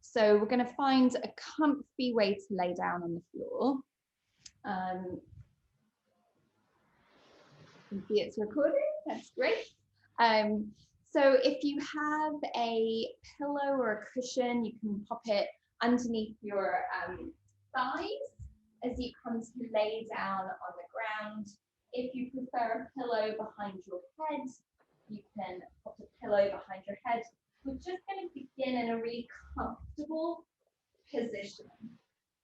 So we're going to find a comfy way to lay down on the floor. You can see it's recording, that's great. So if you have a pillow or a cushion, you can pop it underneath your thighs as you come to lay down on the ground. If you prefer a pillow behind your head, you can pop a pillow behind your head. We're just going to begin in a really comfortable position.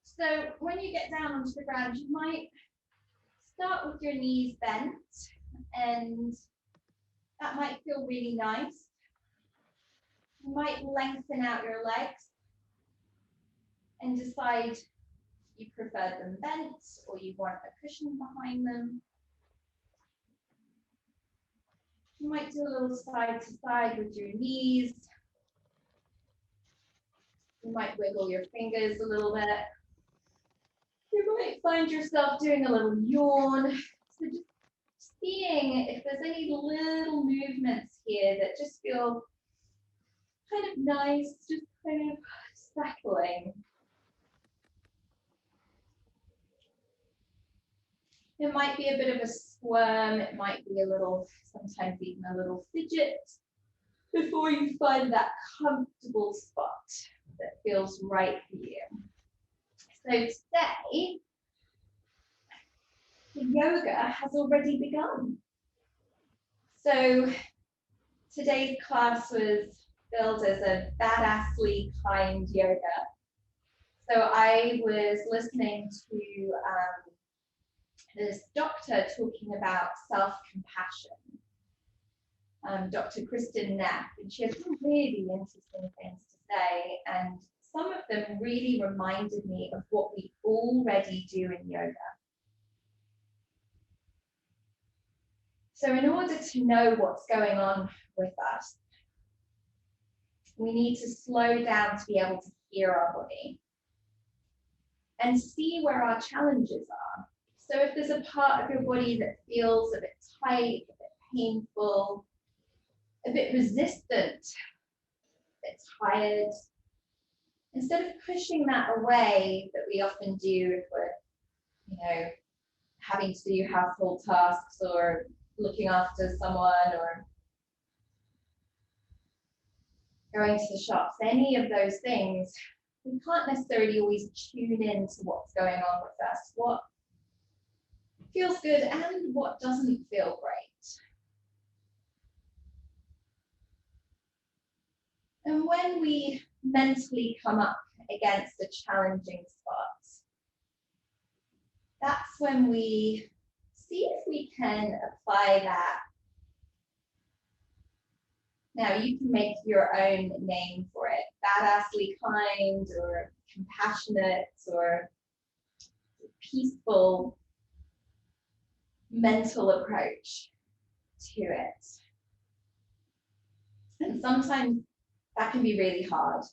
So when you get down onto the ground, you might start with your knees bent, and that might feel really nice. You might lengthen out your legs and decide you prefer them bent or you want a cushion behind them. You might do a little side to side with your knees. You might wiggle your fingers a little bit. You might find yourself doing a little yawn. So just seeing if there's any little movements here that just feel kind of nice, just kind of settling. It might be a bit of a squirm, it might be a little, sometimes even a little fidget before you find that comfortable spot that feels right for you. So today, the yoga has already begun. So today's class was billed as a badassly kind yoga. So I was listening to this doctor talking about self-compassion, Dr. Kristen Neff, and she had some really interesting things to say, and some of them really reminded me of what we already do in yoga. So in order to know what's going on with us, we need to slow down to be able to hear our body and see where our challenges are. So if there's a part of your body that feels a bit tight, a bit painful, a bit resistant, a bit tired, instead of pushing that away that we often do if we're, having to do household tasks or looking after someone or going to the shops, any of those things, we can't necessarily always tune in to what's going on with us, what feels good and what doesn't feel great. And when we mentally come up against a challenging spot, that's when we see if we can apply that. Now you can make your own name for it, badassly kind or compassionate or peaceful mental approach to it. And sometimes that can be really hard.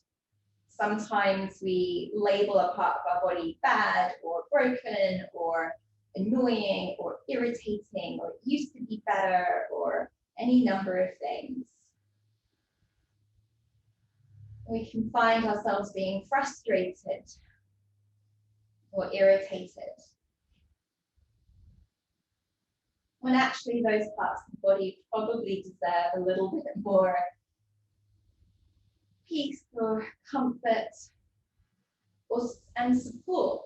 Sometimes we label a part of our body bad or broken or annoying or irritating or it used to be better or any number of things. We can find ourselves being frustrated or irritated, when actually those parts of the body probably deserve a little bit more peace or comfort and support.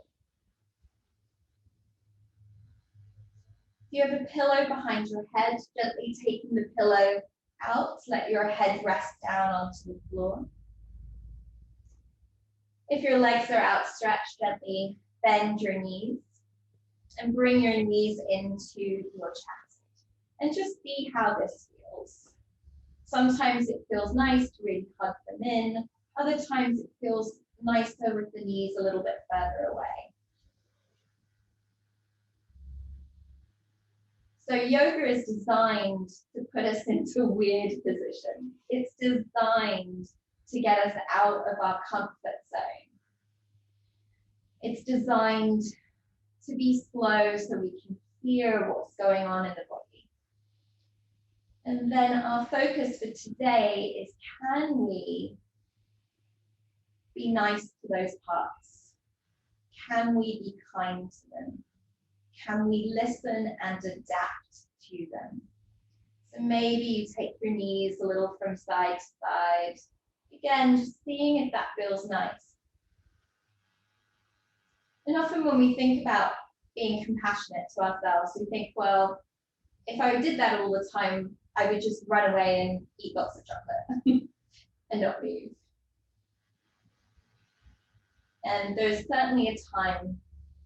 If you have a pillow behind your head, gently taking the pillow out, let your head rest down onto the floor. If your legs are outstretched, gently bend your knees and bring your knees into your chest. And just see how this feels. Sometimes it feels nice to really hug them in. Other times it feels nicer with the knees a little bit further away. So yoga is designed to put us into a weird position. It's designed to get us out of our comfort zone. It's designed to be slow so we can hear what's going on in the body. And then our focus for today is, can we be nice to those parts? Can we be kind to them? Can we listen and adapt to them? So maybe you take your knees a little from side to side. Again, just seeing if that feels nice. And often when we think about being compassionate to ourselves, we think, well, if I did that all the time, I would just run away and eat lots of chocolate and not move. And there's certainly a time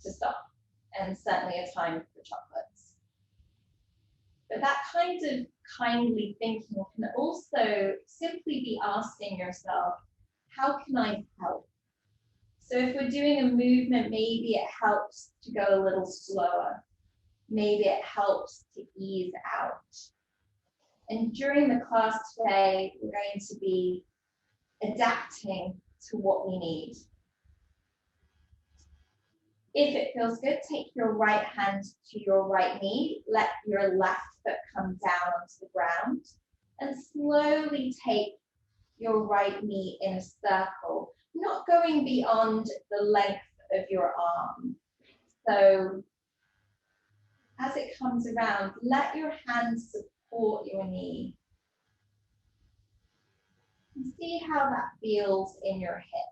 to stop and certainly a time for chocolates. But that kind of kindly thinking can also simply be asking yourself, how can I help? So if we're doing a movement, maybe it helps to go a little slower. Maybe it helps to ease out. And during the class today, we're going to be adapting to what we need. If it feels good, take your right hand to your right knee, let your left foot come down onto the ground, and slowly take your right knee in a circle, not going beyond the length of your arm. So as it comes around, let your hands support your knee. And see how that feels in your hip.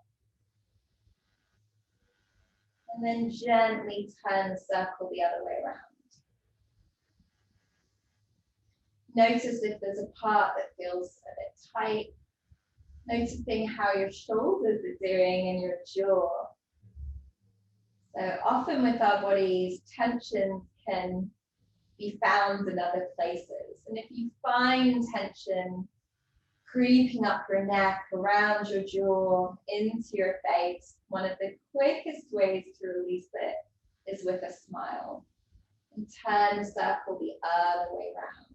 And then gently turn the circle the other way around. Notice if there's a part that feels a bit tight. Noticing how your shoulders are doing and your jaw. So often with our bodies, tension can be found in other places. And if you find tension creeping up your neck, around your jaw, into your face, one of the quickest ways to release it is with a smile. And turn the circle the other way around.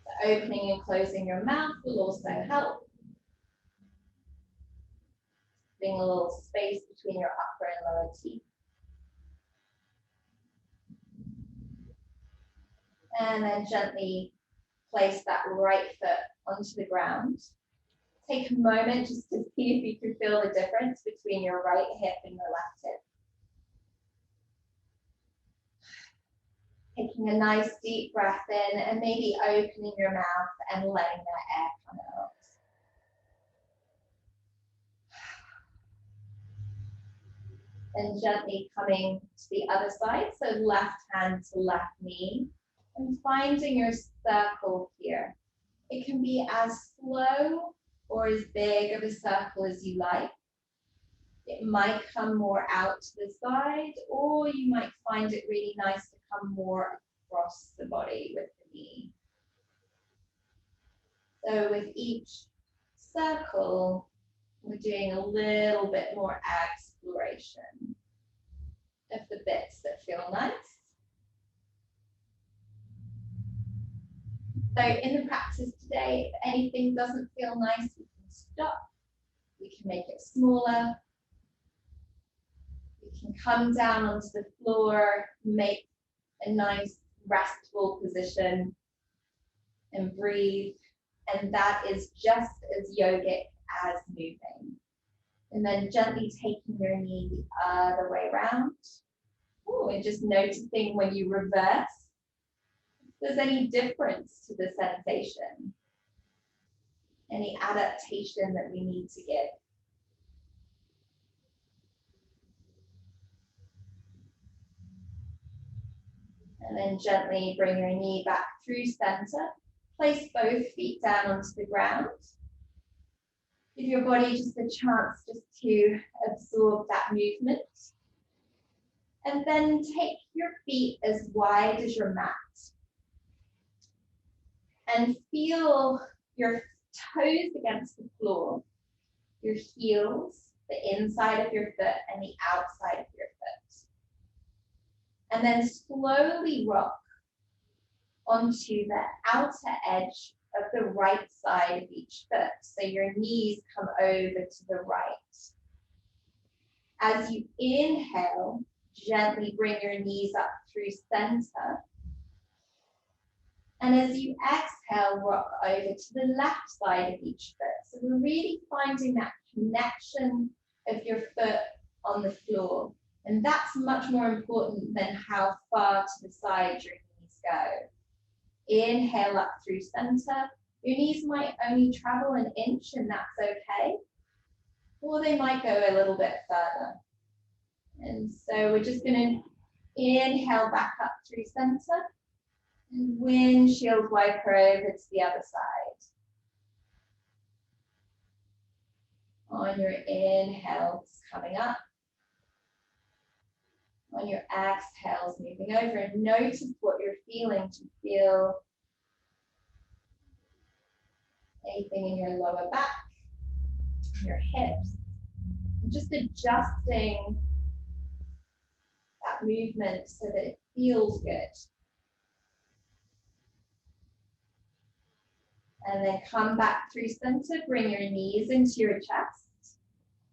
So opening and closing your mouth will also help. Putting a little space between your upper and lower teeth. And then gently place that right foot onto the ground. Take a moment just to see if you can feel the difference between your right hip and your left hip. Taking a nice deep breath in and maybe opening your mouth and letting that air come out. And gently coming to the other side, so left hand to left knee, and finding your circle here. It can be as slow or as big of a circle as you like. It might come more out to the side, or you might find it really nice to come more across the body with the knee. So with each circle, we're doing a little bit more exploration of the bits that feel nice. So in the practice today, if anything doesn't feel nice, we can stop. We can make it smaller. We can come down onto the floor, make a nice restful position and breathe. And that is just as yogic as moving. And then gently taking your knee the other way around. Ooh, and just noticing when you reverse, if there's any difference to the sensation, any adaptation that we need to give. And then gently bring your knee back through center. Place both feet down onto the ground. Give your body just a chance just to absorb that movement. And then take your feet as wide as your mat. And feel your toes against the floor, your heels, the inside of your foot and the outside of your foot. And then slowly rock onto the outer edge of the right side of each foot. So your knees come over to the right. As you inhale, gently bring your knees up through center. And as you exhale, rock over to the left side of each foot. So we're really finding that connection of your foot on the floor. And that's much more important than how far to the side your knees go. Inhale up through center. Your knees might only travel an inch, and that's okay. Or they might go a little bit further. And so we're just going to inhale back up through center and windshield wiper over to the other side. On your inhales, coming up. On your exhales, moving over, and notice what you're feeling. Do you feel anything in your lower back, your hips? And just adjusting that movement so that it feels good. And then come back through center, bring your knees into your chest.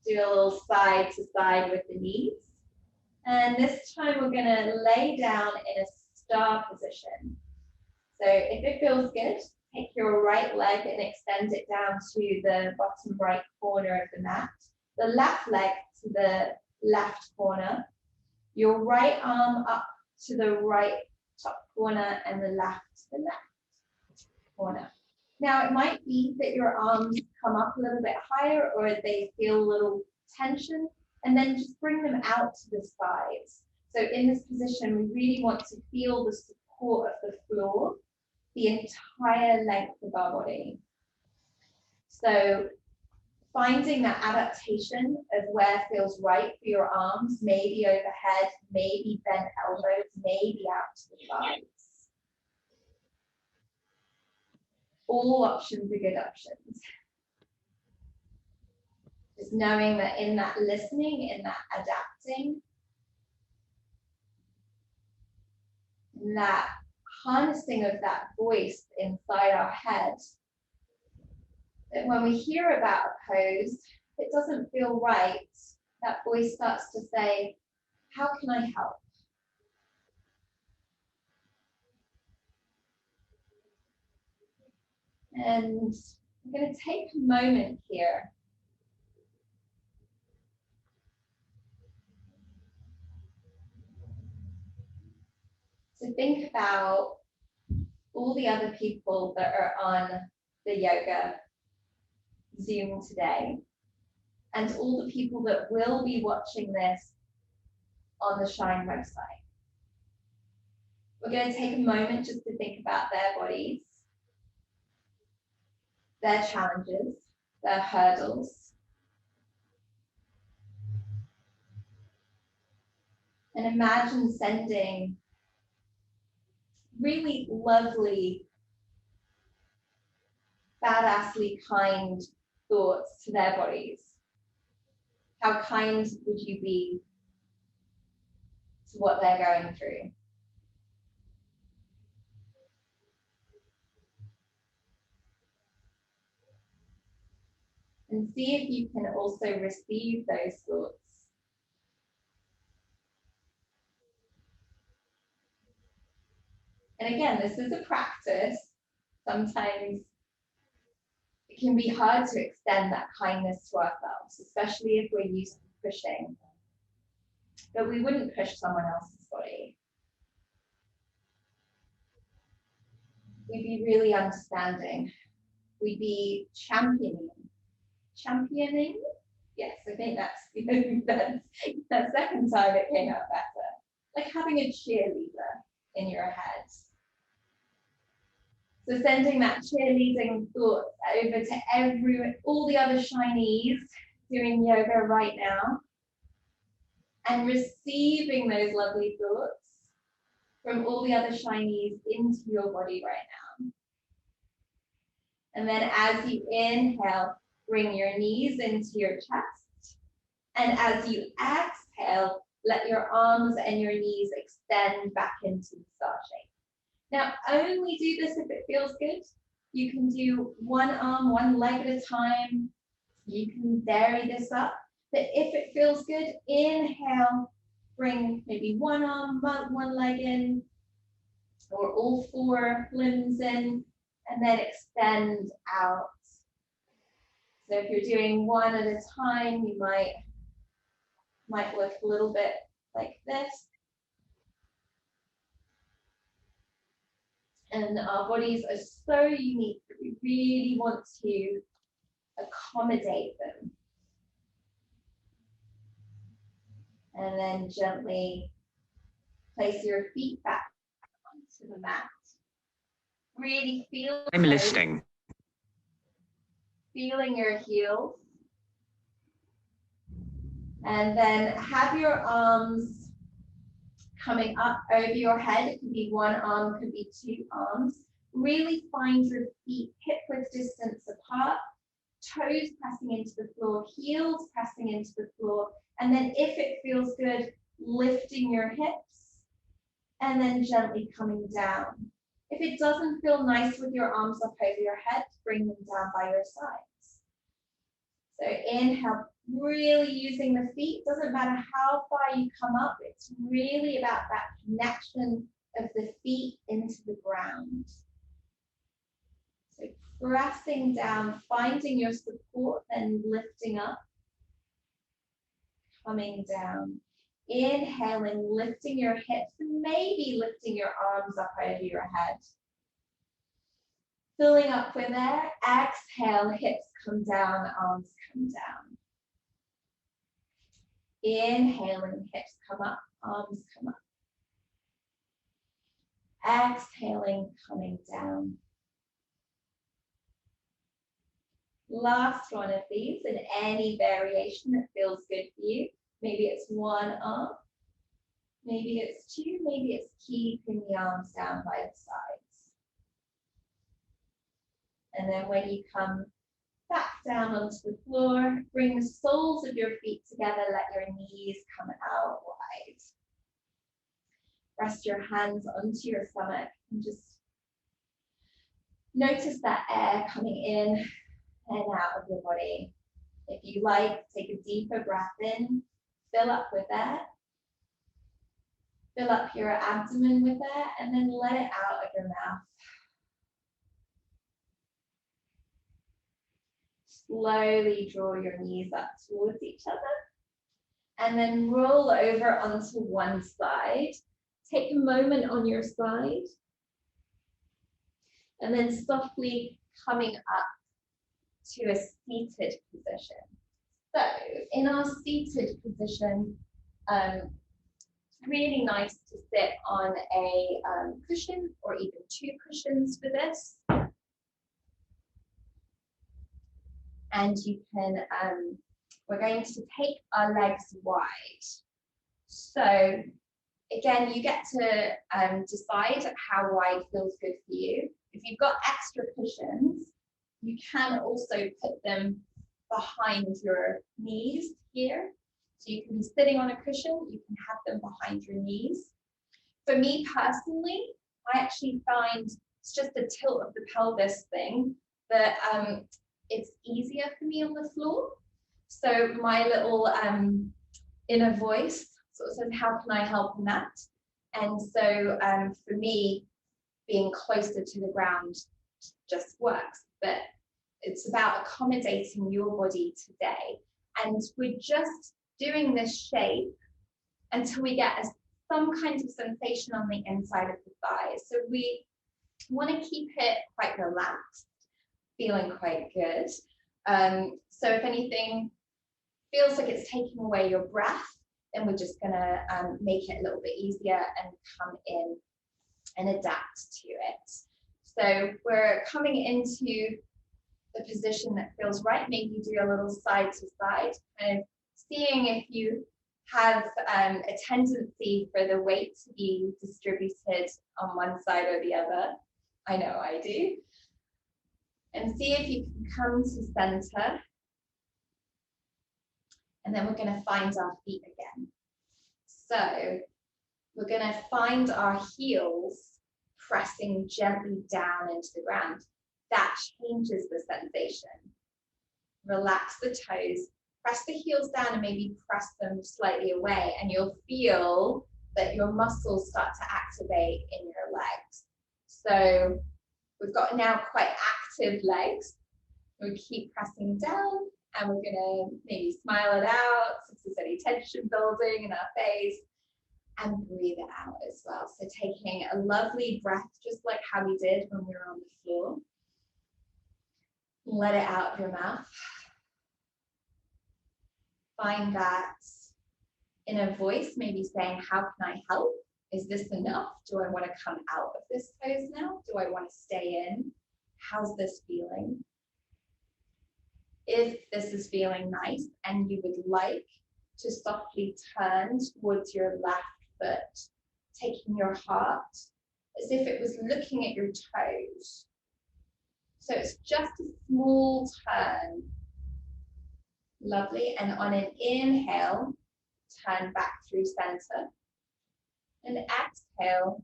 Do a little side to side with the knees. And this time we're gonna lay down in a star position. So if it feels good, take your right leg and extend it down to the bottom right corner of the mat. The left leg to the left corner. Your right arm up to the right top corner and the left to the left corner. Now it might be that your arms come up a little bit higher or they feel a little tension, and then just bring them out to the sides. So in this position, we really want to feel the support of the floor, the entire length of our body. So finding that adaptation of where feels right for your arms, maybe overhead, maybe bent elbows, maybe out to the sides. All options are good options. Just knowing that in that listening, in that adapting, in that harnessing of that voice inside our head, that when we hear about a pose, if it doesn't feel right, that voice starts to say, how can I help? And I'm going to take a moment here to think about all the other people that are on the yoga Zoom today, and all the people that will be watching this on the Shine website. We're going to take a moment just to think about their bodies, their challenges, their hurdles, and imagine sending really lovely, badassly kind thoughts to their bodies. How kind would you be to what they're going through? And see if you can also receive those thoughts. And again, this is a practice. Sometimes it can be hard to extend that kindness to ourselves, especially if we're used to pushing. But we wouldn't push someone else's body. We'd be really understanding. We'd be championing. Championing? Yes, I think that's that second time it came out better. Like having a cheerleader in your head. So sending that cheerleading thought over to all the other Shinees doing yoga right now, and receiving those lovely thoughts from all the other Shinees into your body right now. And then as you inhale, bring your knees into your chest. And as you exhale, let your arms and your knees extend back into the star shape. Now, only do this if it feels good. You can do one arm, one leg at a time. You can vary this up. But if it feels good, inhale, bring maybe one arm, one leg in. or all four limbs in, and then extend out. So if you're doing one at a time, you might look a little bit like this. And our bodies are so unique that we really want to accommodate them. And then gently place your feet back onto the mat. Really feel. I'm listening. Feeling your heels. And then have your arms coming up over your head. It could be one arm, could be two arms. Really find your feet hip width distance apart, toes pressing into the floor, heels pressing into the floor. And then if it feels good, lifting your hips and then gently coming down. If it doesn't feel nice with your arms up over your head, bring them down by your sides. So inhale, really using the feet. Doesn't matter how far you come up, it's really about that connection of the feet into the ground. So pressing down, finding your support, then lifting up, coming down. Inhaling, lifting your hips, and maybe lifting your arms up over your head. Filling up with air, exhale, hips come down, arms come down. Inhaling, hips come up, arms come up. Exhaling, coming down. Last one of these in any variation that feels good for you. Maybe it's one arm, maybe it's two, maybe it's keeping the arms down by the sides. And then when you come back down onto the floor, bring the soles of your feet together, let your knees come out wide. Rest your hands onto your stomach and just notice that air coming in and out of your body. If you like, take a deeper breath in, fill up with air. Fill up your abdomen with air and then let it out of your mouth. Slowly draw your knees up towards each other and then roll over onto one side. Take a moment on your side and then softly coming up to a seated position. So in our seated position, it's really nice to sit on a cushion or even two cushions for this. And you can, we're going to take our legs wide. So again, you get to decide how wide feels good for you. If you've got extra cushions, you can also put them behind your knees here. So you can be sitting on a cushion, you can have them behind your knees. For me personally, I actually find it's just a tilt of the pelvis thing that it's easier for me on the floor. So my little inner voice sort of says, how can I help in that? And so for me, being closer to the ground just works. But it's about accommodating your body today. And we're just doing this shape until we get some kind of sensation on the inside of the thighs. So we want to keep it quite relaxed, feeling quite good. So if anything feels like it's taking away your breath, then we're just gonna make it a little bit easier and come in and adapt to it. So we're coming into the position that feels right. Maybe you do a little side to side, kind of seeing if you have a tendency for the weight to be distributed on one side or the other. I know I do. And see if you can come to center. And then we're going to find our feet again. So we're going to find our heels pressing gently down into the ground. That changes the sensation. Relax the toes, press the heels down and maybe press them slightly away, and you'll feel that your muscles start to activate in your legs. So we've got now quite active legs. We keep pressing down and we're gonna maybe smile it out if there's any tension building in our face, and breathe it out as well. So taking a lovely breath, just like how we did when we were on the floor. Let it out of your mouth. Find that inner voice, maybe saying, how can I help? Is this enough? Do I want to come out of this pose now? Do I want to stay in? How's this feeling? If this is feeling nice and you would like to softly turn towards your left foot, taking your heart as if it was looking at your toes. So it's just a small turn. Lovely. And on an inhale, turn back through center. And exhale,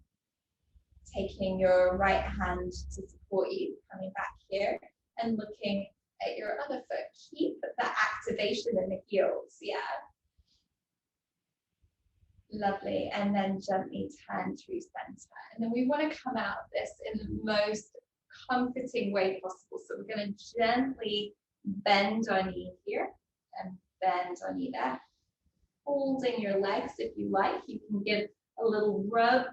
taking your right hand to support you, coming back here and looking at your other foot. Keep that activation in the heels, yeah. Lovely, and then gently turn through center. And then we want to come out of this in the most comforting way possible. So we're going to gently bend our knee here and bend our knee there. Holding your legs if you like. You can give a little rub.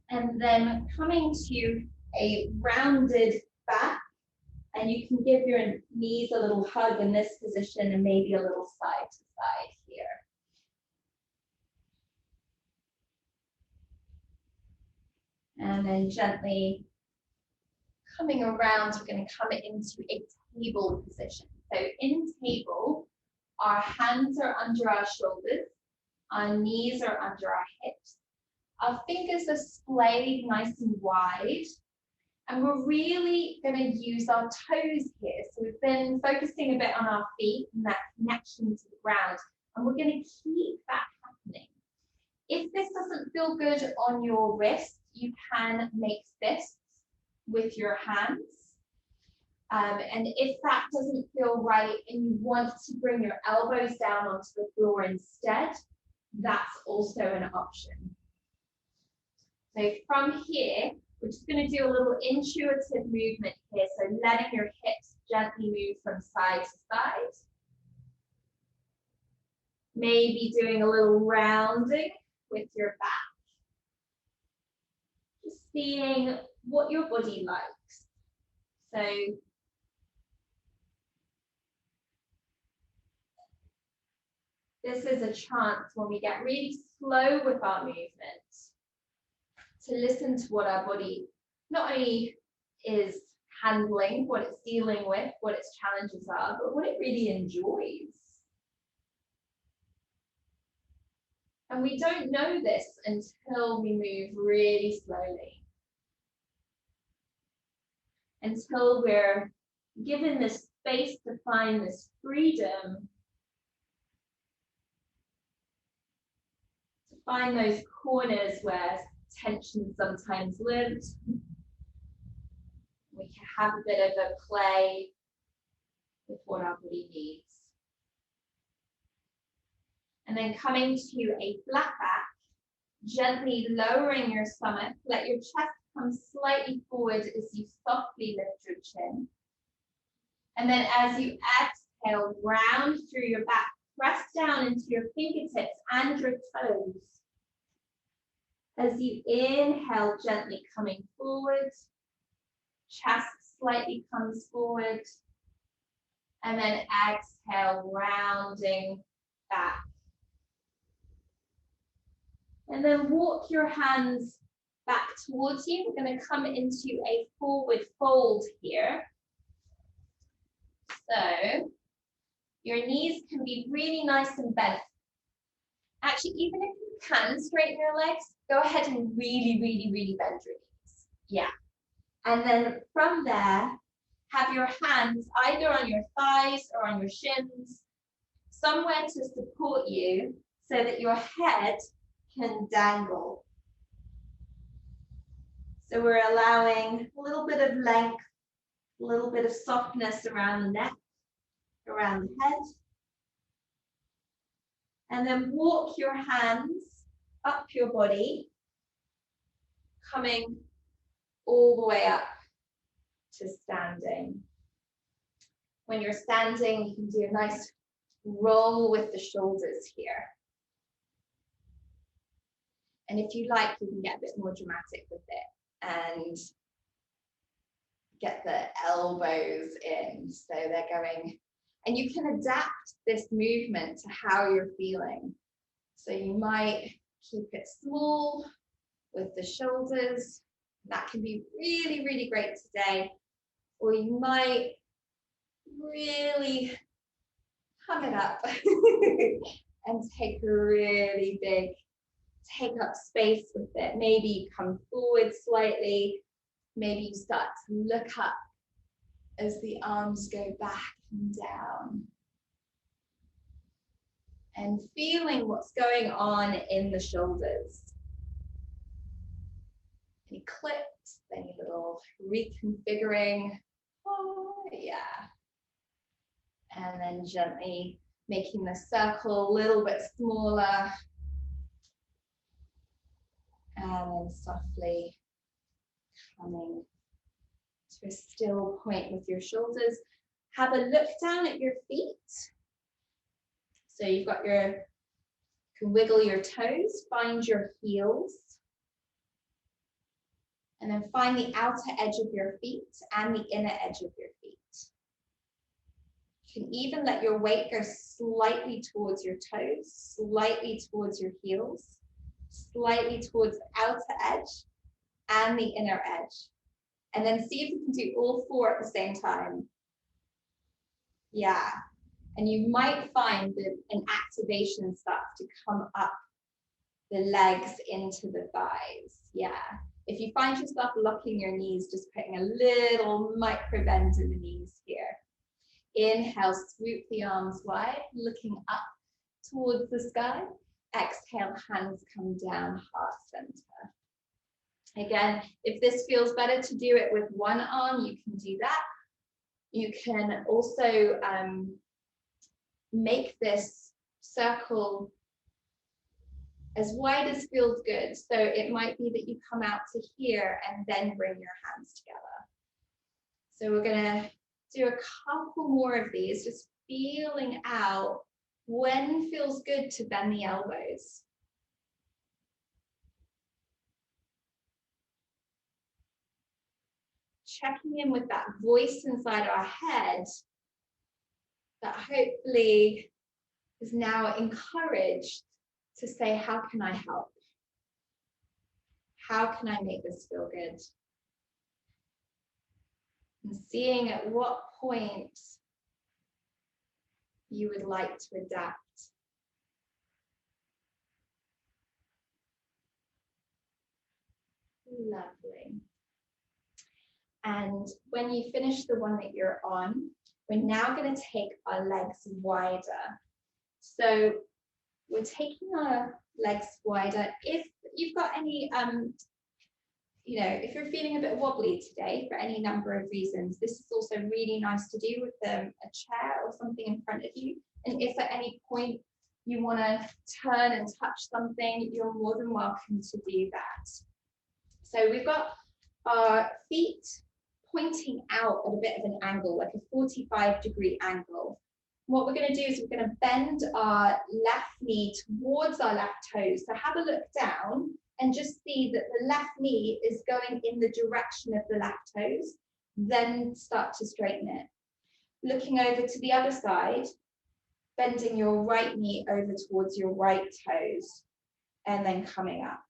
And then coming to a rounded back. And you can give your knees a little hug in this position and maybe a little side to side here. And then gently coming around, we're going to come into a table position. So in table, our hands are under our shoulders, our knees are under our hips, our fingers are splayed nice and wide, and we're really going to use our toes here. So we've been focusing a bit on our feet and that connection to the ground, and we're going to keep that happening. If this doesn't feel good on your wrist, you can make fists with your hands. And if that doesn't feel right and you want to bring your elbows down onto the floor instead, that's also an option. So from here, we're just going to do a little intuitive movement here. So letting your hips gently move from side to side. Maybe doing a little rounding with your back. Just seeing what your body likes. So this is a chance when we get really slow with our movement to listen to what our body not only is handling, what it's dealing with, what its challenges are, but what it really enjoys. And we don't know this until we move really slowly. Until we're given this space to find this freedom, to find those corners where tension sometimes lives. We can have a bit of a play with what our body needs. And then coming to a flat back, gently lowering your stomach, let your chest come slightly forward as you softly lift your chin. And then as you exhale, round through your back, press down into your fingertips and your toes. As you inhale, gently coming forward, chest slightly comes forward, and then exhale, rounding back. And then walk your hands back towards you. We're going to come into a forward fold here. So your knees can be really nice and bent. Actually, even if you can straighten your legs, go ahead and really bend your knees. Yeah. And then from there, have your hands either on your thighs or on your shins, somewhere to support you so that your head can dangle. So we're allowing a little bit of length, a little bit of softness around the neck, around the head. And then walk your hands up your body, coming all the way up to standing. When you're standing, you can do a nice roll with the shoulders here. And if you like, you can get a bit more dramatic with it and get the elbows in. So they're going, and you can adapt this movement to how you're feeling. So you might keep it small with the shoulders. That can be really, really great today. Or you might really hug it up and take a really big, take up space with it. Maybe you come forward slightly. Maybe you start to look up as the arms go back and down. And feeling what's going on in the shoulders. Any clips, any little reconfiguring. Oh, yeah. And then gently making the circle a little bit smaller. And then softly coming to a still point with your shoulders. Have a look down at your feet. So you've got your, you can wiggle your toes, find your heels. And then find the outer edge of your feet and the inner edge of your feet. You can even let your weight go slightly towards your toes, slightly towards your heels, slightly towards the outer edge and the inner edge. And then see if you can do all four at the same time. Yeah. And you might find that an activation starts to come up the legs into the thighs. Yeah. If you find yourself locking your knees, just putting a little micro bend in the knees here. Inhale, swoop the arms wide, looking up towards the sky. Exhale, hands come down, heart center. Again, if this feels better to do it with one arm, you can do that. You can also make this circle as wide as feels good. So it might be that you come out to here and then bring your hands together. So we're gonna do a couple more of these, just feeling out when feels good to bend the elbows. Checking in with that voice inside our head that hopefully is now encouraged to say, how can I help? How can I make this feel good? And seeing at what point you would like to adapt. Lovely. And when you finish the one that you're on, we're now going to take our legs wider. So we're taking our legs wider. If you've got any, if you're feeling a bit wobbly today for any number of reasons, this is also really nice to do with a chair or something in front of you. And if at any point you want to turn and touch something, you're more than welcome to do that. So we've got our feet pointing out at a bit of an angle, like a 45-degree angle. What we're going to do is we're going to bend our left knee towards our left toes. So have a look down and just see that the left knee is going in the direction of the left toes. Then start to straighten it. Looking over to the other side, bending your right knee over towards your right toes, and then coming up.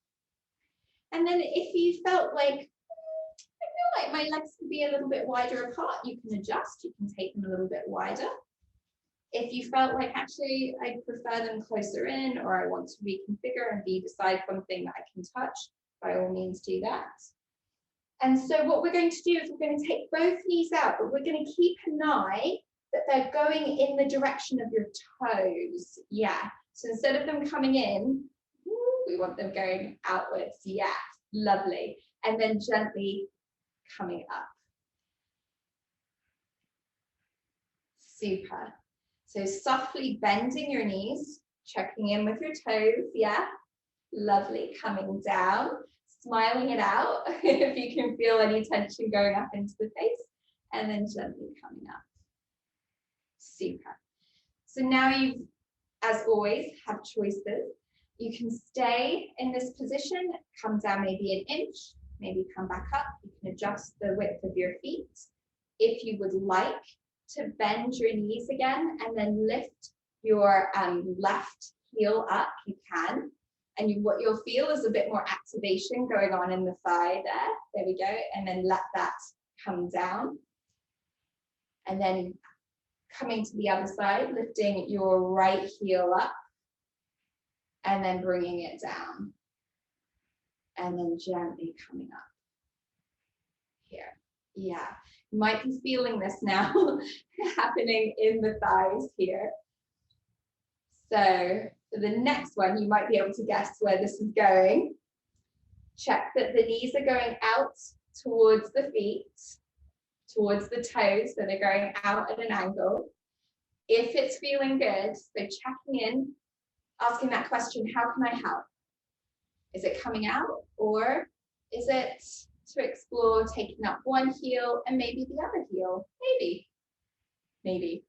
And then if you felt like, I feel like my legs could be a little bit wider apart, you can adjust, you can take them a little bit wider. If you felt like, actually, I prefer them closer in, or I want to reconfigure and be beside something that I can touch, by all means do that. And so what we're going to do is we're going to take both knees out, but we're going to keep an eye that they're going in the direction of your toes. Yeah. So instead of them coming in, we want them going outwards. Yeah. Lovely. And then gently coming up. Super. So softly bending your knees, checking in with your toes, yeah? Lovely. Coming down, smiling it out if you can feel any tension going up into the face, and then gently coming up. Super. So now you, as always, have choices. You can stay in this position, come down maybe an inch, maybe come back up. You can adjust the width of your feet. If you would like to bend your knees again and then lift your left heel up, you can. And what you'll feel is a bit more activation going on in the thigh there. There we go. And then let that come down. And then coming to the other side, lifting your right heel up and then bringing it down. And then gently coming up here. Yeah, you might be feeling this now happening in the thighs here. So for the next one, you might be able to guess where this is going. Check that the knees are going out towards the feet, towards the toes, so they're going out at an angle. If it's feeling good, so checking in, asking that question, how can I help? Is it coming out, or is it to explore taking up one heel and maybe the other heel? Maybe.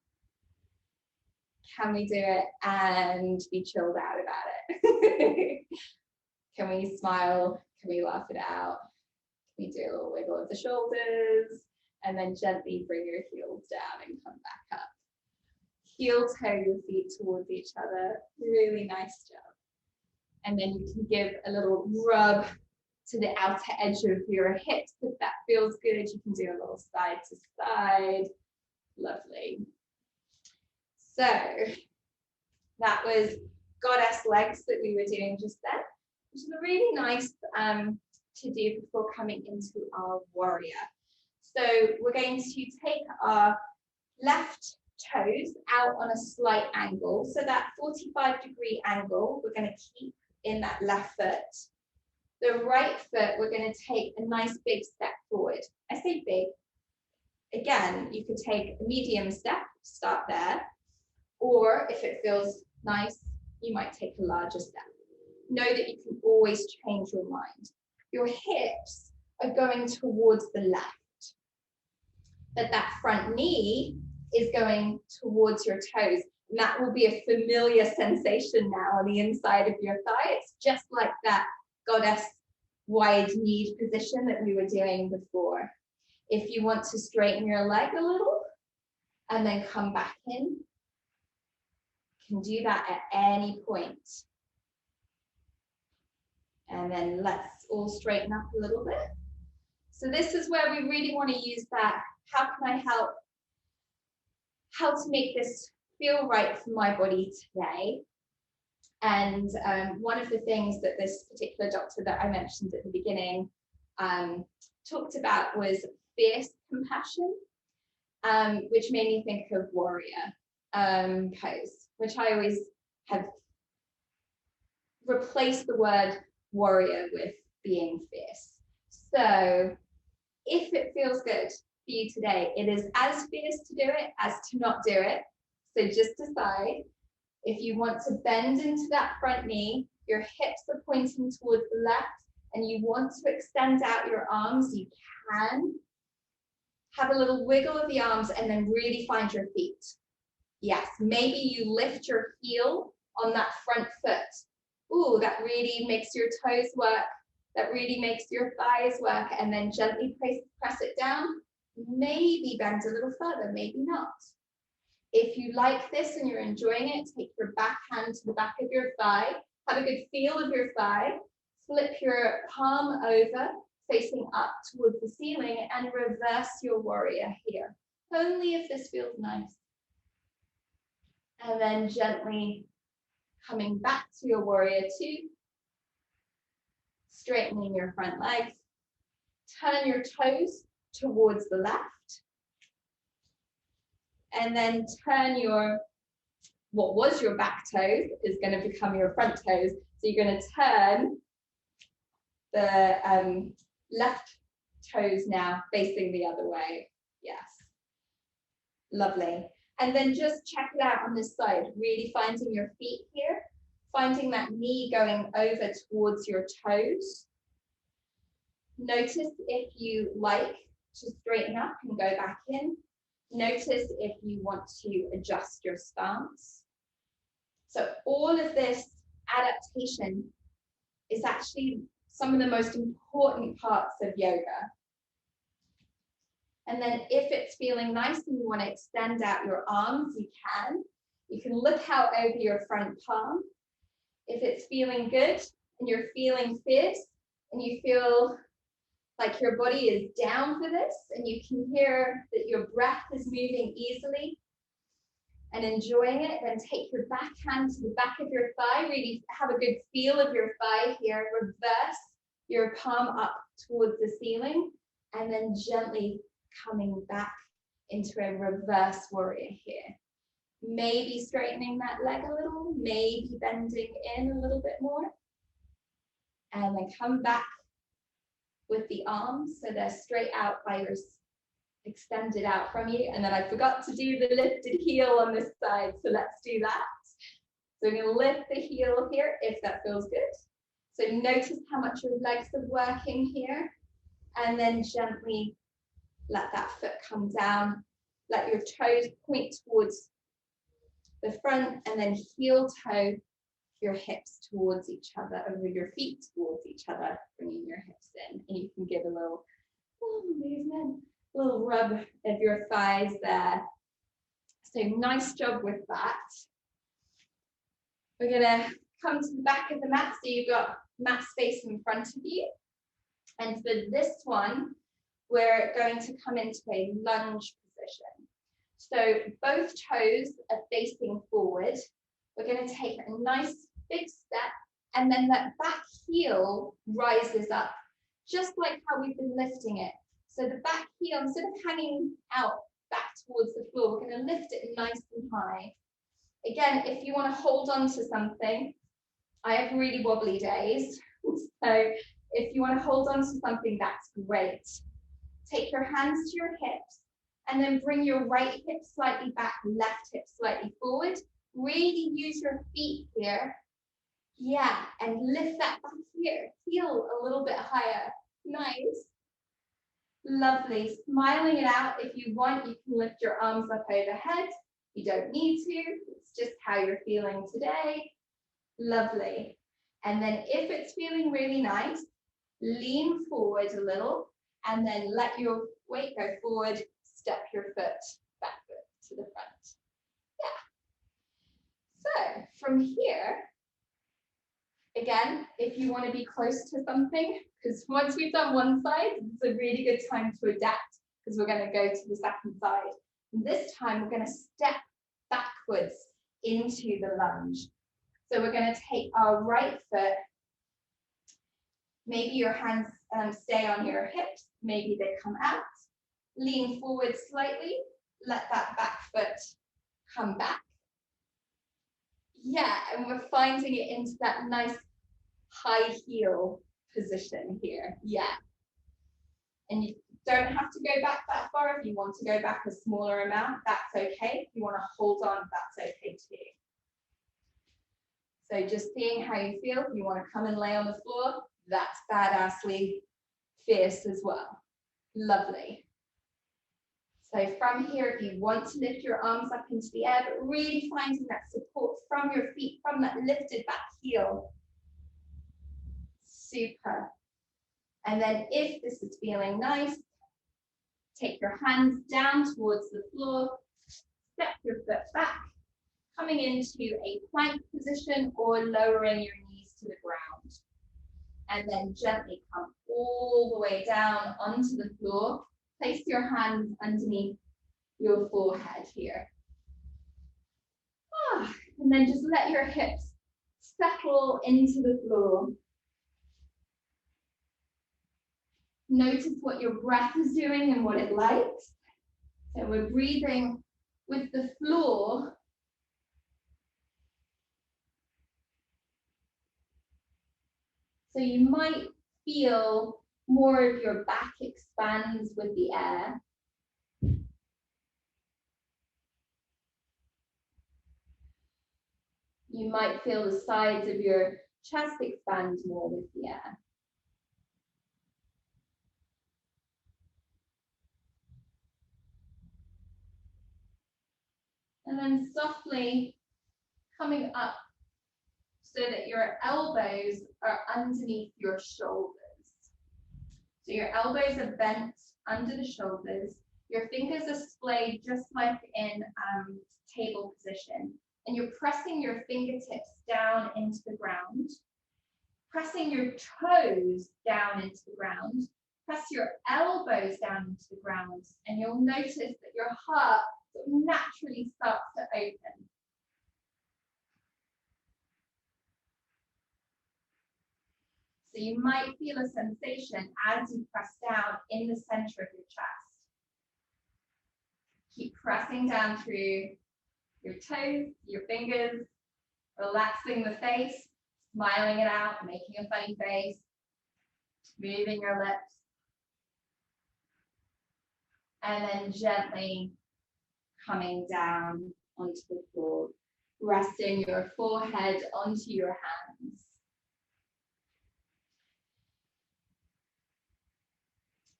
Can we do it and be chilled out about it? Can we smile? Can we laugh it out? Can we do a little wiggle of the shoulders? And then gently bring your heels down and come back up. Heel toe your feet towards each other. Really nice job. And then you can give a little rub to the outer edge of your hips. If that feels good, you can do a little side to side. Lovely. So that was goddess legs that we were doing just then, which is really nice to do before coming into our warrior. So we're going to take our left toes out on a slight angle. So that 45-degree angle, we're going to keep in that left foot. The right foot, we're going to take a nice big step forward. I say big. Again, you could take a medium step, start there. Or if it feels nice, you might take a larger step. Know that you can always change your mind. Your hips are going towards the left. But that front knee is going towards your toes. And that will be a familiar sensation now on the inside of your thigh. It's just like that goddess wide kneed position that we were doing before. If you want to straighten your leg a little and then come back in, you can do that at any point. And then let's all straighten up a little bit. So this is where we really want to use that. How can I help? How to make this feel right for my body today? And one of the things that this particular doctor that I mentioned at the beginning talked about was fierce compassion, which made me think of warrior pose, which I always have replaced the word warrior with being fierce. So if it feels good for you today, it is as fierce to do it as to not do it. So just decide. If you want to bend into that front knee, your hips are pointing towards the left, and you want to extend out your arms, you can. Have a little wiggle of the arms and then really find your feet. Yes, maybe you lift your heel on that front foot. Ooh, that really makes your toes work. That really makes your thighs work, and then gently press it down. Maybe bend a little further, maybe not. If you like this and you're enjoying it, take your back hand to the back of your thigh, have a good feel of your thigh, flip your palm over, facing up towards the ceiling, and reverse your warrior here. Only if this feels nice. And then gently coming back to your warrior two, straightening your front legs, turn your toes towards the left, and then turn your, what was your back toes is going to become your front toes. So you're going to turn the left toes now facing the other way. Yes. Lovely. And then just check it out on this side, really finding your feet here, finding that knee going over towards your toes. Notice if you like to straighten up and go back in. Notice if you want to adjust your stance. So all of this adaptation is actually some of the most important parts of yoga. And then if it's feeling nice and you want to extend out your arms, you can. You can look out over your front palm. If it's feeling good and you're feeling fierce and you feel like your body is down for this and you can hear that your breath is moving easily and enjoying it, then take your back hand to the back of your thigh, really have a good feel of your thigh here, reverse your palm up towards the ceiling, and then gently coming back into a reverse warrior here. Maybe straightening that leg a little, maybe bending in a little bit more, and then come back with the arms so they're straight out by your extended out from you. And then I forgot to do the lifted heel on this side, so let's do that. So we're going to lift the heel here if that feels good. So notice how much your legs are working here, and then gently let that foot come down. Let your toes point towards the front, and then heel toe your hips towards each other, over your feet towards each other, bringing your hips in. And you can give a little movement, a little rub of your thighs there. So nice job with that. We're gonna come to the back of the mat, so you've got mat space in front of you. And for this one, we're going to come into a lunge position. So both toes are facing forward. We're going to take a nice big step, and then that back heel rises up, just like how we've been lifting it. So the back heel, instead of hanging out back towards the floor, we're going to lift it nice and high. Again, if you want to hold on to something, I have really wobbly days. So if you want to hold on to something, that's great. Take your hands to your hips, and then bring your right hip slightly back, left hip slightly forward. Really use your feet here. Yeah, and lift that back here. Heel a little bit higher. Nice. Lovely. Smiling it out. If you want, you can lift your arms up overhead. You don't need to. It's just how you're feeling today. Lovely. And then if it's feeling really nice, lean forward a little, and then let your weight go forward. Step your foot backward to the front. Yeah. So from here, again, if you want to be close to something, because once we've done one side, it's a really good time to adapt, because we're going to go to the second side. And this time, we're going to step backwards into the lunge. So we're going to take our right foot, maybe your hands stay on your hips, maybe they come out. Lean forward slightly, let that back foot come back. Yeah, and we're finding it into that nice high heel position here. Yeah. And you don't have to go back that far. If you want to go back a smaller amount, that's okay. If you want to hold on, that's okay too. So just seeing how you feel. If you want to come and lay on the floor, that's badassly fierce as well. Lovely. So from here, if you want to lift your arms up into the air, but really finding that support from your feet, from that lifted back heel. Super. And then if this is feeling nice, take your hands down towards the floor, step your foot back, coming into a plank position or lowering your knees to the ground. And then gently come all the way down onto the floor. Place your hands underneath your forehead here. And then just let your hips settle into the floor. Notice what your breath is doing and what it likes. So we're breathing with the floor. So you might feel more of your back expands with the air. You might feel the sides of your chest expand more with the air. And then softly coming up so that your elbows are underneath your shoulders. So your elbows are bent under the shoulders. Your fingers are splayed just like in table position. And you're pressing your fingertips down into the ground. Pressing your toes down into the ground. Press your elbows down into the ground. And you'll notice that your heart naturally starts to open. So you might feel a sensation as you press down in the center of your chest. Keep pressing down through your toes, your fingers, relaxing the face, smiling it out, making a funny face, moving your lips. And then gently coming down onto the floor, resting your forehead onto your hands.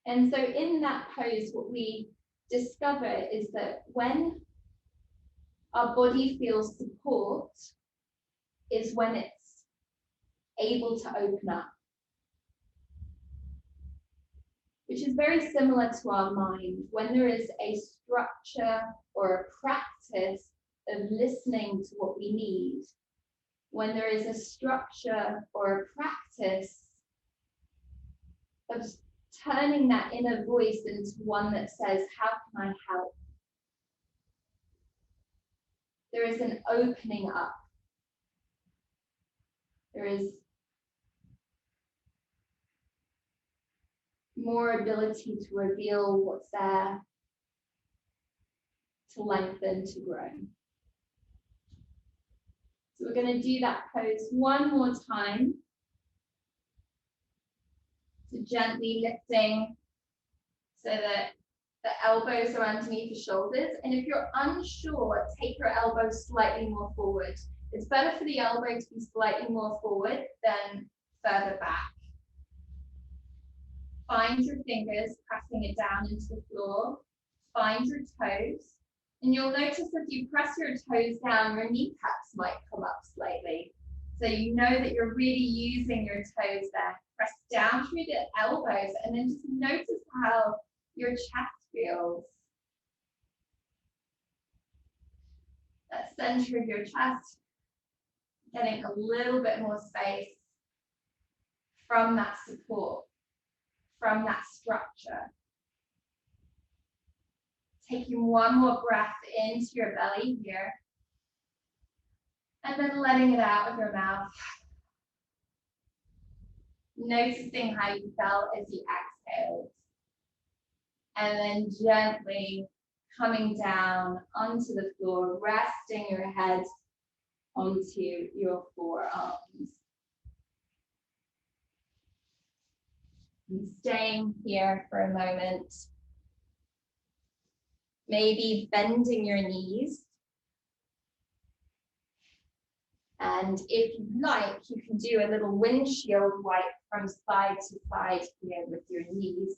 And so in that pose, what we discover is that when our body feels support is when it's able to open up, which is very similar to our mind. When there is a structure or a practice of listening to what we need, when there is a structure or a practice of turning that inner voice into one that says, how can I help? There is an opening up. There is more ability to reveal what's there, to lengthen, to grow. So we're going to do that pose one more time. So gently lifting so that the elbows are underneath the shoulders. And if you're unsure, take your elbows slightly more forward. It's better for the elbow to be slightly more forward than further back. Find your fingers, pressing it down into the floor. Find your toes. And you'll notice as you press your toes down, your kneecaps might come up slightly. So you know that you're really using your toes there. Press down through the elbows and then just notice how your chest feels. That center of your chest, getting a little bit more space from that support, from that structure. Taking one more breath into your belly here, and then letting it out of your mouth. Noticing how you felt as you exhaled. And then gently coming down onto the floor, resting your head onto your forearms. And staying here for a moment. Maybe bending your knees. And if you like, you can do a little windshield wipe from side to side here with your knees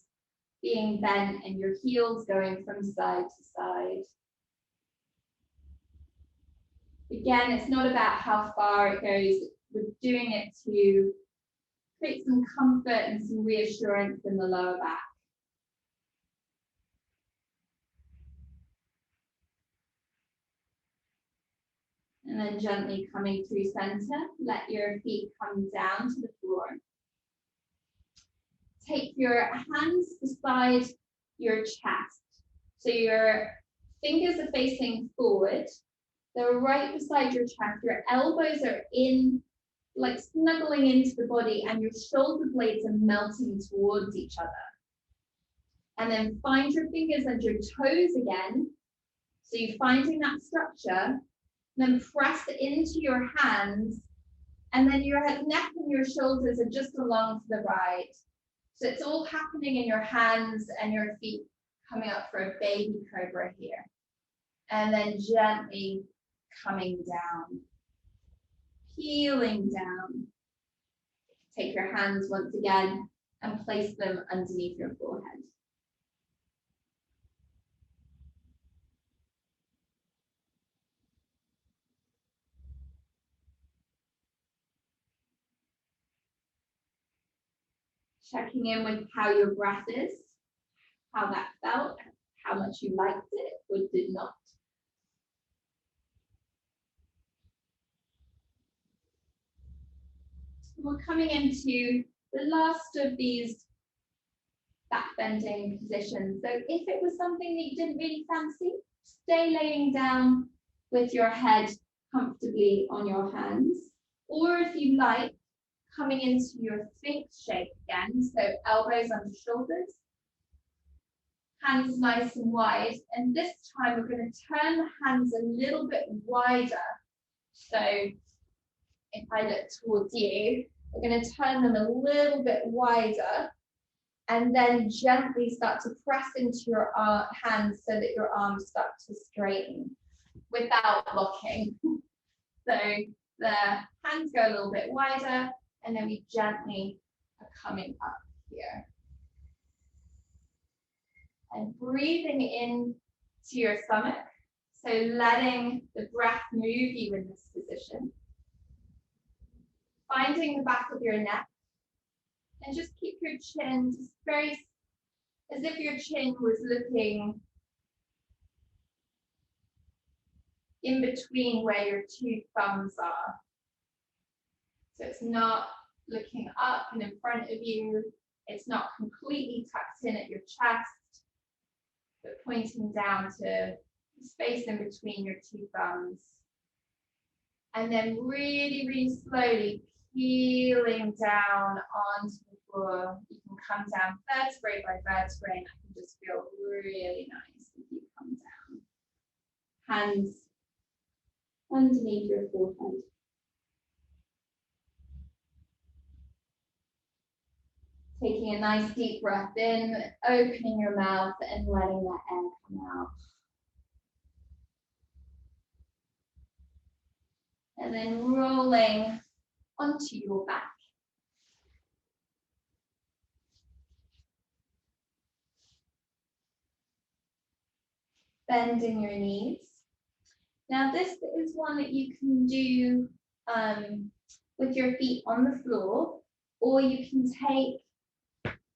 being bent and your heels going from side to side. Again, it's not about how far it goes. We're doing it to create some comfort and some reassurance in the lower back. And then gently coming through center, let your feet come down to the floor. Take your hands beside your chest. So your fingers are facing forward. They're right beside your chest. Your elbows are in, like snuggling into the body, and your shoulder blades are melting towards each other. And then find your fingers and your toes again. So you're finding that structure. Then press into your hands, and then your neck and your shoulders are just along to the right. So it's all happening in your hands and your feet coming up for a baby cobra here. And then gently coming down. peeling down. Take your hands once again and place them underneath your forehead. Checking in with how your breath is, how that felt, how much you liked it or did not. We're coming into the last of these back bending positions. So if it was something that you didn't really fancy, stay laying down with your head comfortably on your hands. Or if you like, coming into your Sphinx shape again, so elbows under shoulders, hands nice and wide, and this time we're going to turn the hands a little bit wider. So if I look towards you, we're going to turn them a little bit wider and then gently start to press into your hands so that your arms start to straighten without locking. So the hands go a little bit wider, and then we gently are coming up here. And breathing in to your stomach, so letting the breath move you in this position. Finding the back of your neck, and just keep your chin just very, as if your chin was looking in between where your two thumbs are. So it's not looking up and in front of you. It's not completely tucked in at your chest, but pointing down to the space in between your two thumbs. And then really, really slowly peeling down onto the floor. You can come down vertebrae by vertebrae, and that can just feel really nice if you come down. Hands underneath your forehead. Taking a nice deep breath in, opening your mouth and letting that air come out. And then rolling onto your back. Bending your knees. Now this is one that you can do with your feet on the floor, or you can take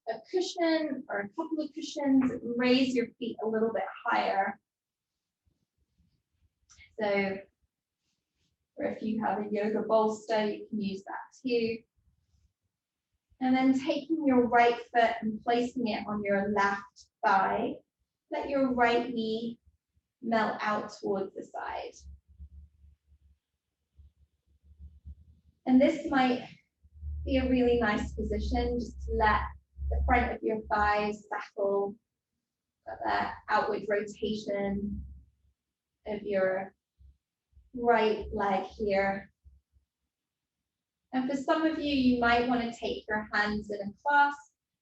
a cushion or a couple of cushions and raise your feet a little bit higher. So, or if you have a yoga bolster, you can use that too. And then taking your right foot and placing it on your left thigh, let your right knee melt out towards the side. And this might be a really nice position just to let the front of your thighs settle, that outward rotation of your right leg here. And for some of you, you might want to take your hands in a clasp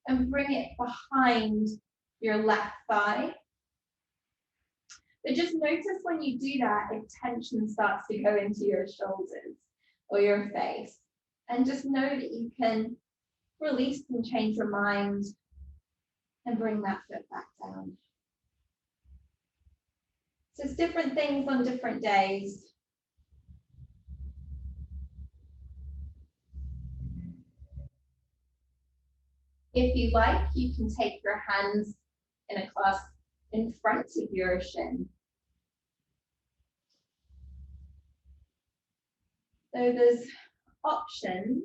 and bring it behind your left thigh. But just notice when you do that, if tension starts to go into your shoulders or your face. And just know that you can release and change your mind and bring that foot back down. So it's different things on different days. If you like, you can take your hands in a clasp in front of your shin. So there's options.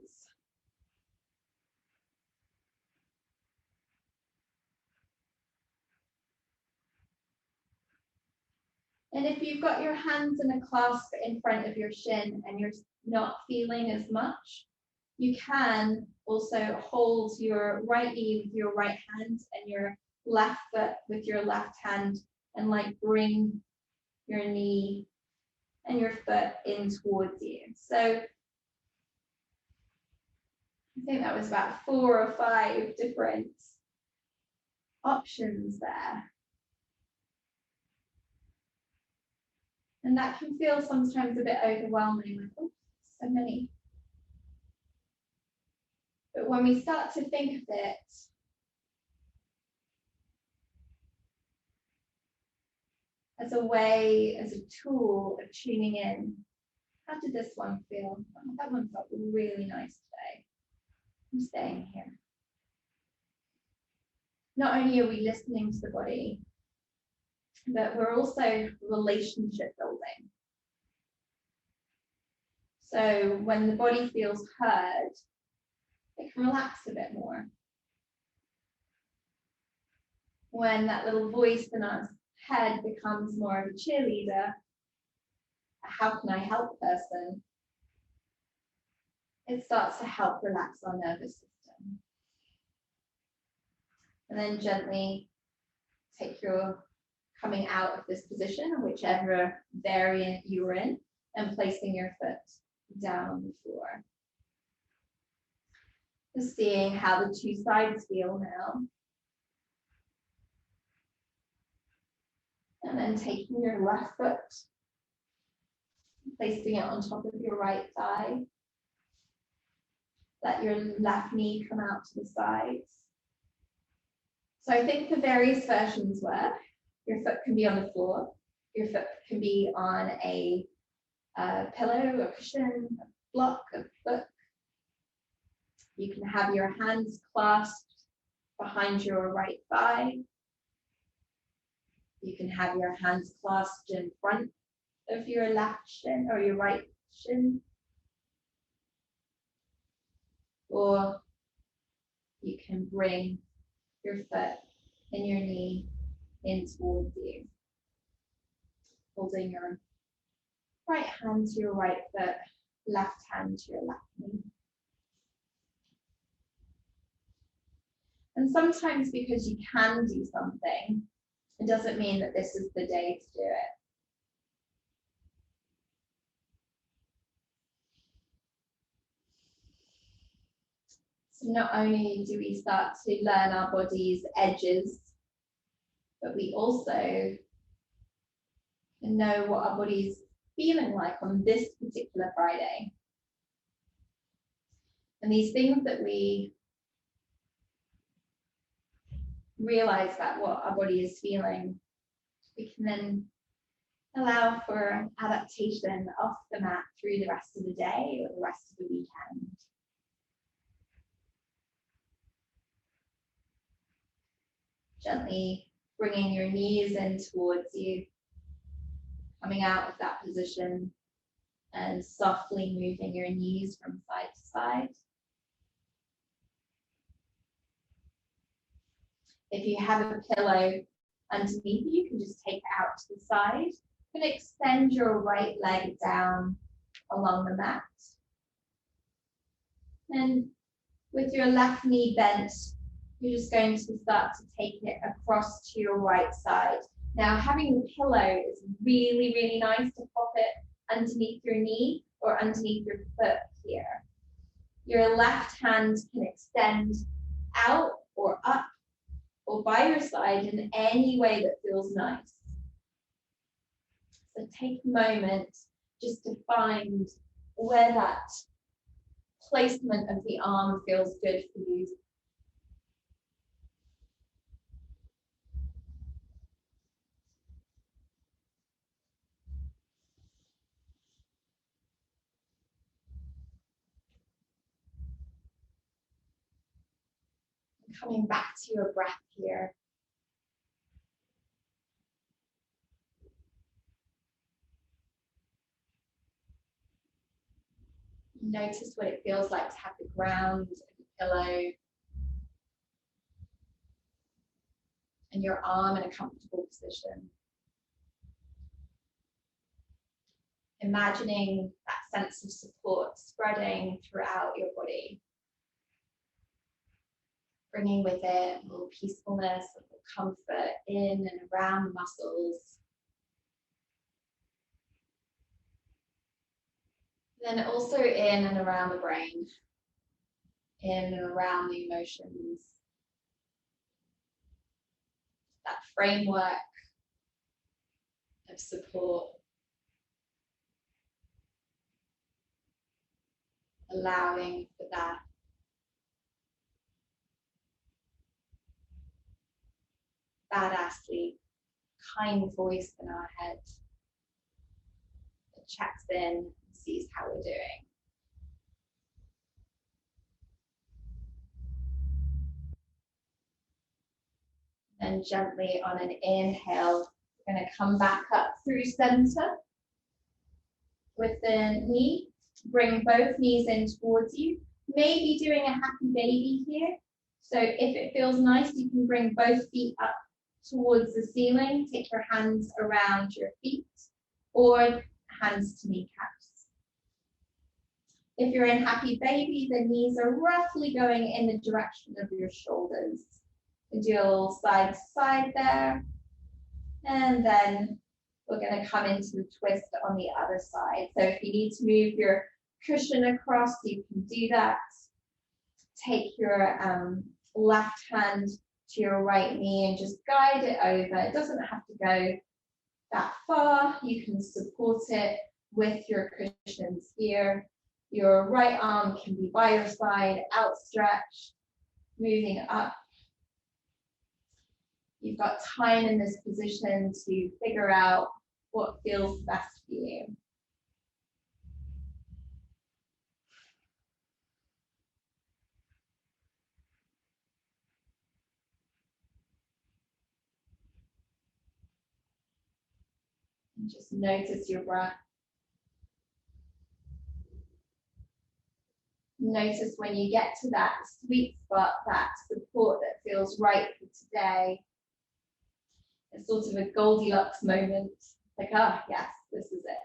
And if you've got your hands in a clasp in front of your shin and you're not feeling as much, you can also hold your right knee with your right hand and your left foot with your left hand, and like bring your knee and your foot in towards you. So I think that was about 4 or 5 different options there. And that can feel sometimes a bit overwhelming, like, oh, so many. But when we start to think of it as a way, as a tool of tuning in, how did this one feel? Oh, that one felt really nice today. I'm staying here. Not only are we listening to the body, but we're also relationship building. So when the body feels heard, it can relax a bit more. When that little voice in our head becomes more of a cheerleader, a how can I help person, it starts to help relax our nervous system. And then gently take your coming out of this position, whichever variant you're in, and placing your foot down on the floor. Just seeing how the two sides feel now. And then taking your left foot, placing it on top of your right thigh. Let your left knee come out to the sides. So I think the various versions were, your foot can be on the floor, your foot can be on a pillow, a cushion, a block, a book. You can have your hands clasped behind your right thigh. You can have your hands clasped in front of your left shin or your right shin. Or you can bring your foot and your knee in towards you. Holding your right hand to your right foot, left hand to your left knee. And sometimes because you can do something, it doesn't mean that this is the day to do it. So not only do we start to learn our body's edges, but we also know what our body's feeling like on this particular Friday. And these things that we realize that what our body is feeling, we can then allow for adaptation off the mat through the rest of the day or the rest of the weekend. Gently bringing your knees in towards you, coming out of that position and softly moving your knees from side to side. If you have a pillow underneath you can just take it out to the side. You can extend your right leg down along the mat. And with your left knee bent, you're just going to start to take it across to your right side. Now, having the pillow is really, really nice to pop it underneath your knee or underneath your foot here. Your left hand can extend out or up or by your side in any way that feels nice. So take a moment just to find where that placement of the arm feels good for you. Coming back to your breath here. Notice what it feels like to have the ground and the pillow and your arm in a comfortable position. Imagining that sense of support spreading throughout your body. Bringing with it a little peacefulness, a little comfort in and around the muscles. Then also in and around the brain, in and around the emotions. That framework of support. allowing for that badassly kind voice in our head that checks in and sees how we're doing. And gently on an inhale, we're going to come back up through center with the knee. Bring both knees in towards you. Maybe doing a happy baby here. So if it feels nice, you can bring both feet up towards the ceiling. Take your hands around your feet or hands to kneecaps. If you're in happy baby, the knees are roughly going in the direction of your shoulders. You do a little side to side there. And then we're going to come into the twist on the other side. So if you need to move your cushion across, you can do that. Take your left hand to your right knee and just guide it over. It doesn't have to go that far. You can support it with your cushions here. Your right arm can be by your side, outstretched, moving up. You've got time in this position to figure out what feels best for you. And just notice your breath. Notice when you get to that sweet spot, that support that feels right for today. It's sort of a Goldilocks moment. Like, ah, yes, this is it.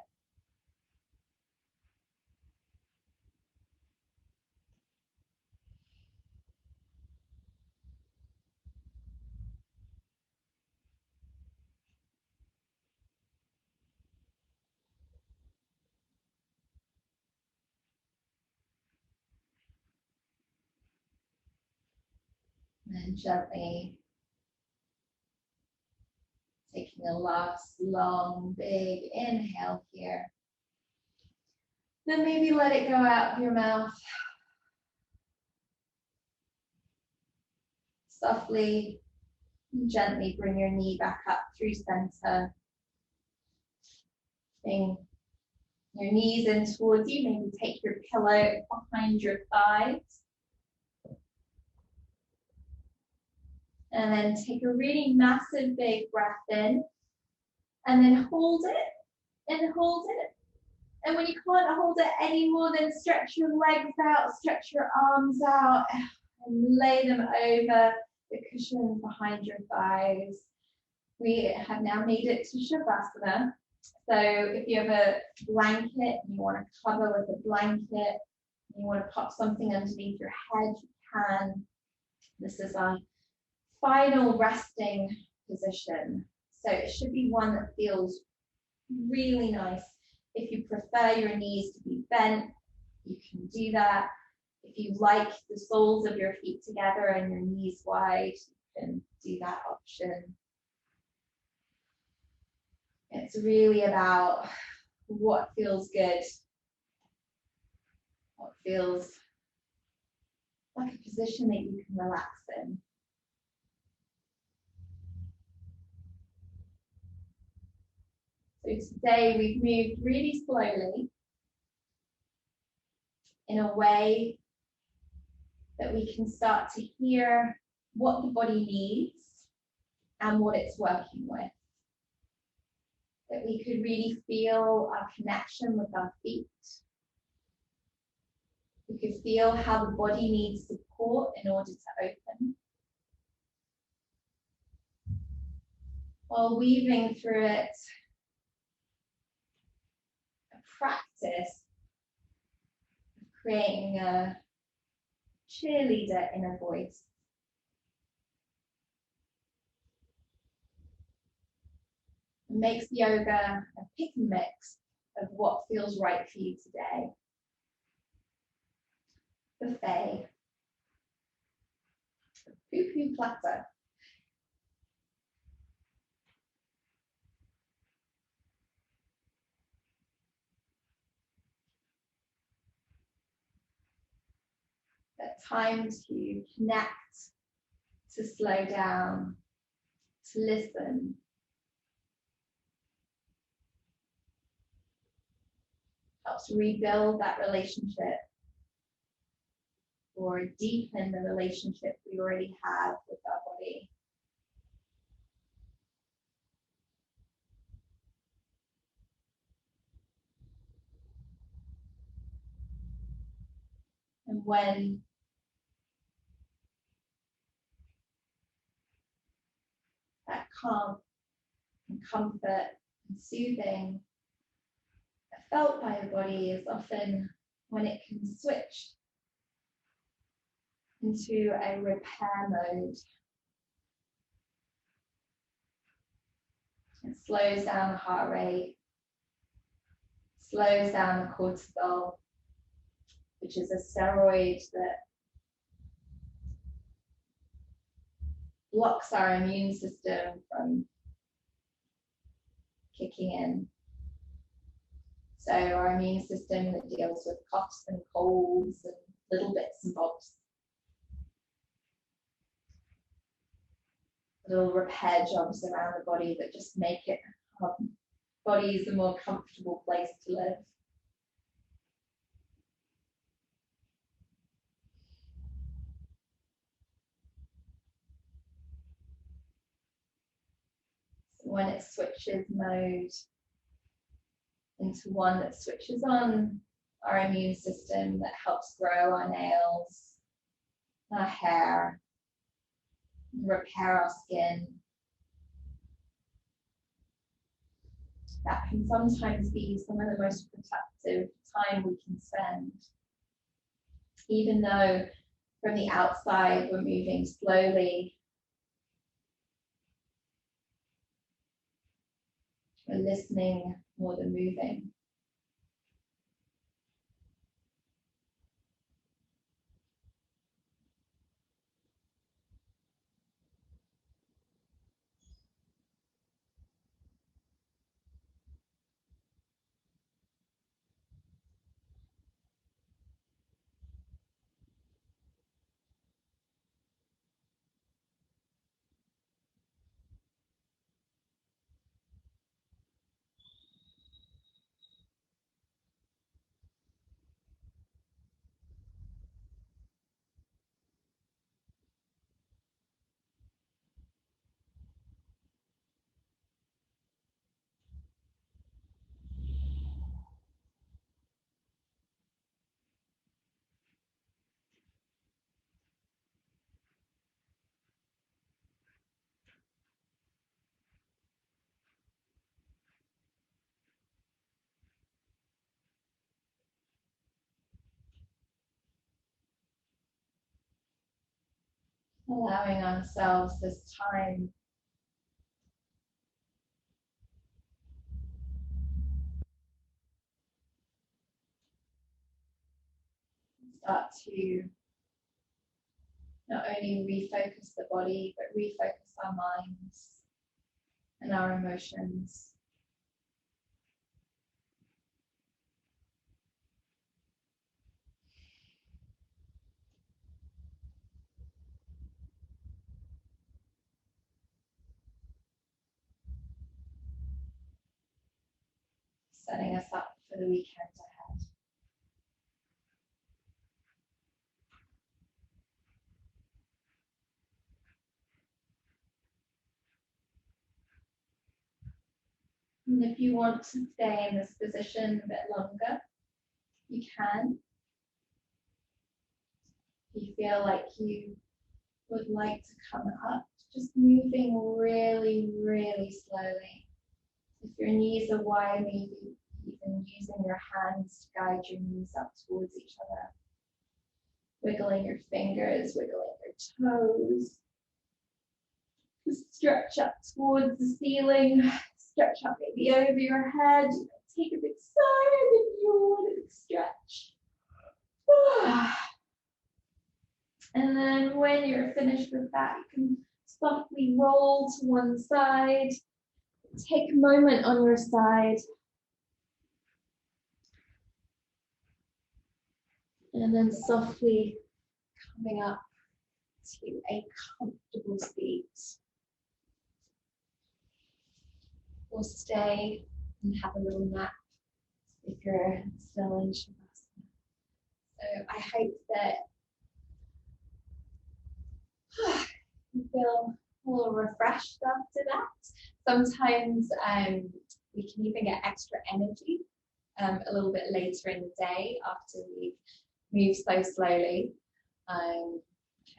And then gently taking a last long, big inhale here. Then maybe let it go out of your mouth. Softly and gently bring your knee back up through center. Bring your knees in towards you. Maybe take your pillow behind your thighs. And then take a really massive, big breath in. And then hold it and hold it. And when you can't hold it anymore, then stretch your legs out, stretch your arms out, and lay them over the cushion behind your thighs. We have now made it to Shavasana. So if you have a blanket and you want to cover with a blanket, you want to pop something underneath your head, you can. This is our final resting position. So it should be one that feels really nice. If you prefer your knees to be bent, you can do that. If you like the soles of your feet together and your knees wide, you can do that option. It's really about what feels good, what feels like a position that you can relax in. So today we've moved really slowly in a way that we can start to hear what the body needs and what it's working with. That we could really feel our connection with our feet. We could feel how the body needs support in order to open. While weaving through it, a practice of creating a cheerleader inner voice. It makes yoga a pick and mix of what feels right for you today. Buffet. Poo-poo platter. time to connect, to slow down, to listen. Helps rebuild that relationship or deepen the relationship we already have with our body. And when that calm and comfort and soothing are felt by the body is often when it can switch into a repair mode. It slows down the heart rate, slows down the cortisol, which is a steroid that blocks our immune system from kicking in. So our immune system that deals with coughs and colds and little bits and bobs. Little repair jobs around the body that just make it body is a more comfortable place to live. So when it switches mode into one that switches on our immune system, that helps grow our nails, our hair, repair our skin, that can sometimes be some of the most productive time we can spend. Even though from the outside we're moving slowly, we're listening more than moving. Allowing ourselves this time start to not only refocus the body, but refocus our minds and our emotions. Setting us up for the weekend ahead. And if you want to stay in this position a bit longer, you can. If you feel like you would like to come up, just moving really, really slowly. If your knees are wide, maybe even using your hands to guide your knees up towards each other. Wiggling your fingers, wiggling your toes. Just stretch up towards the ceiling. Stretch up maybe over your head. Take a big sigh and yawn, a big stretch. And then when you're finished with that, you can softly roll to one side. Take a moment on your side. And then softly coming up to a comfortable seat. Or stay and have a little nap if you're still in Shavasana. So I hope that you feel a little refreshed after that. Sometimes we can even get extra energy a little bit later in the day after we've moved so slowly.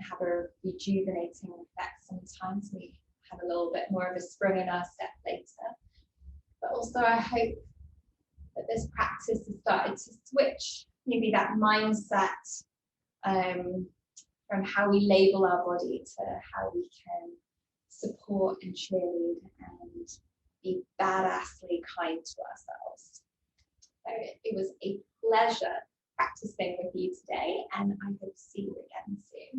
Have a rejuvenating effect sometimes. We have a little bit more of a spring in our step later. But also I hope that this practice has started to switch maybe that mindset from how we label our body to how we can support and cheerlead and be badassly kind to ourselves. So it was a pleasure practicing with you today, and I hope to see you again soon.